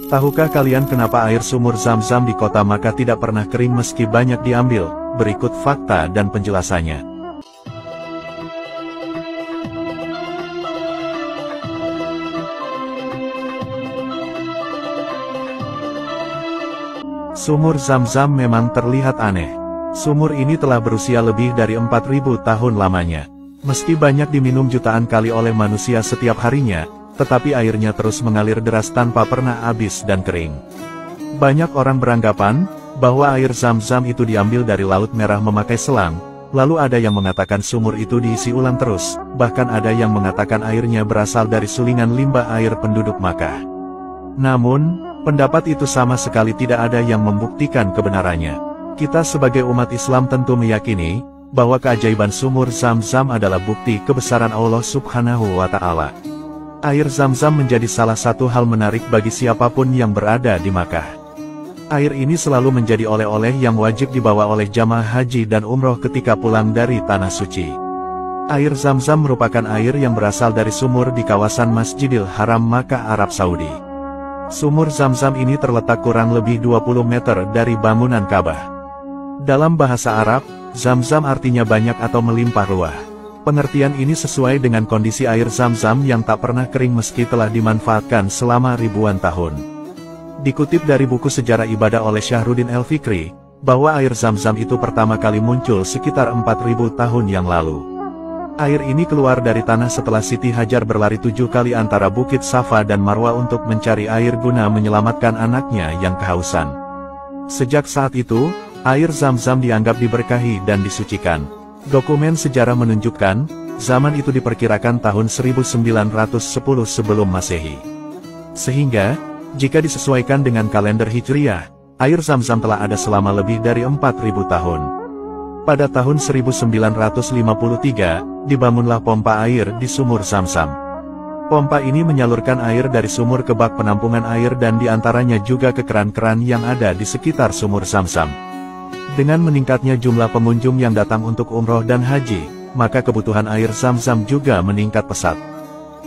Tahukah kalian kenapa air sumur Zam-Zam di kota Makkah tidak pernah kering meski banyak diambil? Berikut fakta dan penjelasannya. Sumur Zam-Zam memang terlihat aneh. Sumur ini telah berusia lebih dari 4.000 tahun lamanya. Meski banyak diminum jutaan kali oleh manusia setiap harinya, tetapi airnya terus mengalir deras tanpa pernah habis dan kering. Banyak orang beranggapan bahwa air Zam-Zam itu diambil dari Laut Merah memakai selang, lalu ada yang mengatakan sumur itu diisi ulang terus, bahkan ada yang mengatakan airnya berasal dari sulingan limbah air penduduk Makkah. Namun, pendapat itu sama sekali tidak ada yang membuktikan kebenarannya. Kita sebagai umat Islam tentu meyakini bahwa keajaiban sumur Zam-Zam adalah bukti kebesaran Allah Subhanahu wa Ta'ala. Air Zam-Zam menjadi salah satu hal menarik bagi siapapun yang berada di Makkah. Air ini selalu menjadi oleh-oleh yang wajib dibawa oleh jamaah haji dan umroh ketika pulang dari Tanah Suci. Air Zam-Zam merupakan air yang berasal dari sumur di kawasan Masjidil Haram Makkah, Arab Saudi. Sumur Zam-Zam ini terletak kurang lebih 20 meter dari bangunan Ka'bah. Dalam bahasa Arab, Zam-Zam artinya banyak atau melimpah ruah. Pengertian ini sesuai dengan kondisi air Zam-Zam yang tak pernah kering meski telah dimanfaatkan selama ribuan tahun. Dikutip dari buku Sejarah Ibadah oleh Syahruddin El-Fikri, bahwa air Zam-Zam itu pertama kali muncul sekitar 4.000 tahun yang lalu. Air ini keluar dari tanah setelah Siti Hajar berlari 7 kali antara Bukit Safa dan Marwa untuk mencari air guna menyelamatkan anaknya yang kehausan. Sejak saat itu, air Zam-Zam dianggap diberkahi dan disucikan. Dokumen sejarah menunjukkan, zaman itu diperkirakan tahun 1910 sebelum Masehi. Sehingga, jika disesuaikan dengan kalender Hijriyah, air Zam-Zam telah ada selama lebih dari 4.000 tahun. Pada tahun 1953, dibangunlah pompa air di sumur Zam-Zam. Pompa ini menyalurkan air dari sumur ke bak penampungan air dan diantaranya juga ke keran-keran yang ada di sekitar sumur Zam-Zam. Dengan meningkatnya jumlah pengunjung yang datang untuk umroh dan haji, maka kebutuhan air Zam-Zam juga meningkat pesat.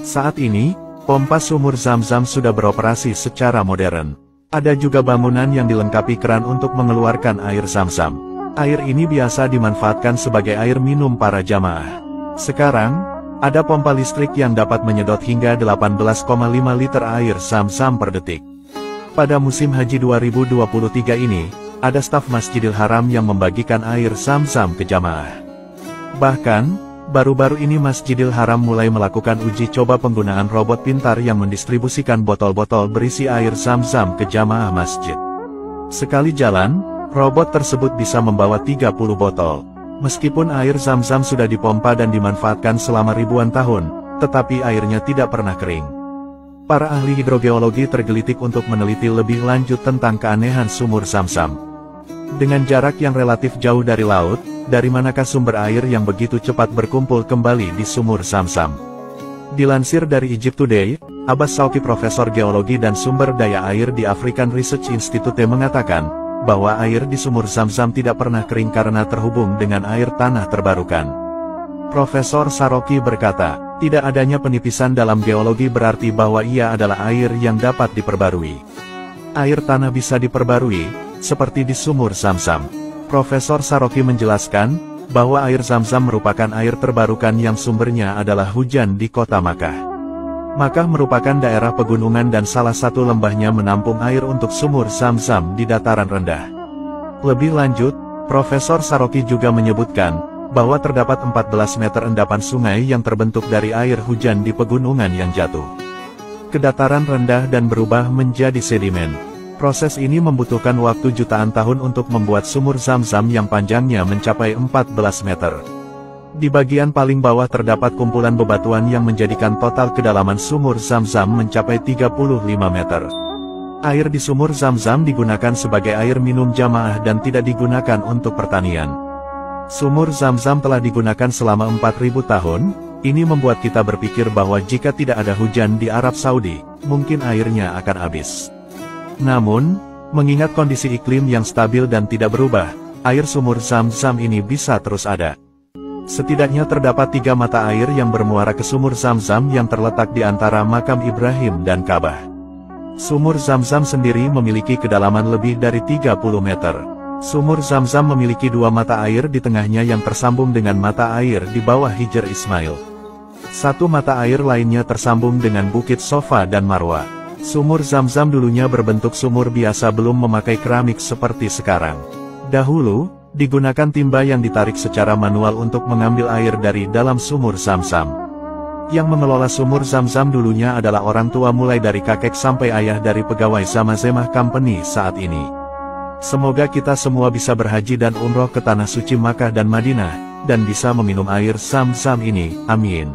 Saat ini, pompa sumur Zam-Zam sudah beroperasi secara modern. Ada juga bangunan yang dilengkapi keran untuk mengeluarkan air Zam-Zam. Air ini biasa dimanfaatkan sebagai air minum para jamaah. Sekarang, ada pompa listrik yang dapat menyedot hingga 18,5 liter air Zam-Zam per detik. Pada musim haji 2023 ini, ada staf Masjidil Haram yang membagikan air Zam-Zam ke jamaah. Bahkan, baru-baru ini Masjidil Haram mulai melakukan uji coba penggunaan robot pintar yang mendistribusikan botol-botol berisi air Zam-Zam ke jamaah masjid. Sekali jalan, robot tersebut bisa membawa 30 botol. Meskipun air Zam-Zam sudah dipompa dan dimanfaatkan selama ribuan tahun, tetapi airnya tidak pernah kering. Para ahli hidrogeologi tergelitik untuk meneliti lebih lanjut tentang keanehan sumur Zam-Zam. Dengan jarak yang relatif jauh dari laut, dari manakah sumber air yang begitu cepat berkumpul kembali di sumur Zam-Zam? Dilansir dari Egypt Today, Abbas Shawki, profesor geologi dan sumber daya air di African Research Institute mengatakan, bahwa air di sumur Zam-Zam tidak pernah kering karena terhubung dengan air tanah terbarukan. Profesor Shawki berkata, tidak adanya penipisan dalam geologi berarti bahwa ia adalah air yang dapat diperbarui. Air tanah bisa diperbarui, seperti di sumur Zam-Zam. Profesor Shawki menjelaskan, bahwa air Zam-Zam merupakan air terbarukan yang sumbernya adalah hujan di kota Makkah. Makkah merupakan daerah pegunungan dan salah satu lembahnya menampung air untuk sumur Zam-Zam di dataran rendah. Lebih lanjut, Profesor Shawki juga menyebutkan, bahwa terdapat 14 meter endapan sungai yang terbentuk dari air hujan di pegunungan yang jatuh ke dataran rendah dan berubah menjadi sedimen. Proses ini membutuhkan waktu jutaan tahun untuk membuat sumur Zam-Zam yang panjangnya mencapai 14 meter. Di bagian paling bawah terdapat kumpulan bebatuan yang menjadikan total kedalaman sumur Zam-Zam mencapai 35 meter. Air di sumur Zam-Zam digunakan sebagai air minum jamaah dan tidak digunakan untuk pertanian. Sumur Zam-Zam telah digunakan selama 4.000 tahun, ini membuat kita berpikir bahwa jika tidak ada hujan di Arab Saudi, mungkin airnya akan habis. Namun, mengingat kondisi iklim yang stabil dan tidak berubah, air sumur Zam-Zam ini bisa terus ada. Setidaknya terdapat 3 mata air yang bermuara ke sumur Zam-Zam yang terletak di antara makam Ibrahim dan Ka'bah. Sumur Zam-Zam sendiri memiliki kedalaman lebih dari 30 meter. Sumur Zam-Zam memiliki dua mata air di tengahnya yang tersambung dengan mata air di bawah Hijr Ismail. Satu mata air lainnya tersambung dengan Bukit Sofa dan Marwa. Sumur Zam-Zam dulunya berbentuk sumur biasa belum memakai keramik seperti sekarang. Dahulu, digunakan timba yang ditarik secara manual untuk mengambil air dari dalam sumur Zam-Zam. Yang mengelola sumur Zam-Zam dulunya adalah orang tua mulai dari kakek sampai ayah dari pegawai Zamazamah Company saat ini. Semoga kita semua bisa berhaji dan umroh ke Tanah Suci Makkah dan Madinah, dan bisa meminum air Zam-Zam ini, amin.